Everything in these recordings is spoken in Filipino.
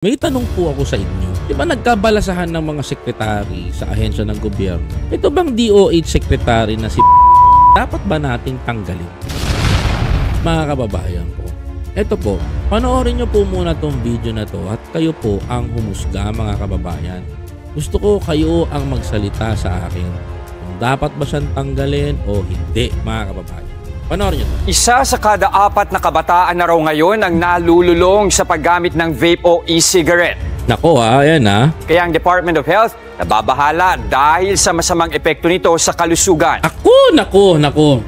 May tanong po ako sa inyo. Di ba nagkabalasahan ng mga sekretary sa ahensya ng gobyerno? Ito bang DOH secretary na si dapat ba nating tanggalin? Mga kababayan ko, ito po, panoorin nyo po muna tong video na to at kayo po ang humusga mga kababayan. Gusto ko kayo ang magsalita sa akin kung dapat ba siyang tanggalin o hindi mga kababayan. Panoorin nyo to. Isa sa kada 4 na kabataan na raw ngayon ang nalululong sa paggamit ng vape o e-cigarette. Nako ayan Kaya ang Department of Health nababahala dahil sa masamang epekto nito sa kalusugan. Nako.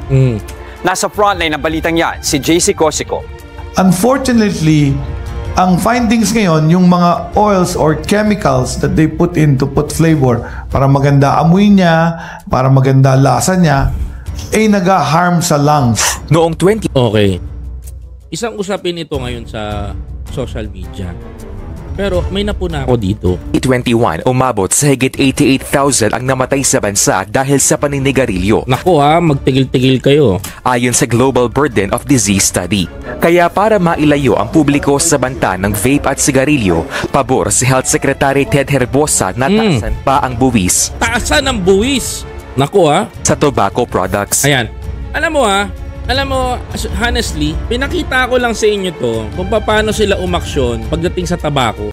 Nasa frontline ng balitang yan, si JC Cosico. Unfortunately, ang findings ngayon, yung mga oils or chemicals that they put in to put flavor para maganda amoy niya, para maganda lasa niya, ay nag-harm sa lungs. Noong 20... Okay. Isang usapin ito ngayon sa social media. Pero may napuna ako dito. 2021, umabot sa higit 88,000 ang namatay sa bansa dahil sa paninigarilyo. Nako magtigil-tigil kayo. Ayon sa Global Burden of Disease Study. Kaya para mailayo ang publiko sa banta ng vape at sigarilyo, pabor si Health Secretary Ted Herbosa na taasan pa ang buwis. Taasan ang buwis! Nako sa tobacco products. Ayan. Alam mo, honestly, pinakita ko lang sa inyo to kung paano sila umaksyon pagdating sa tabako.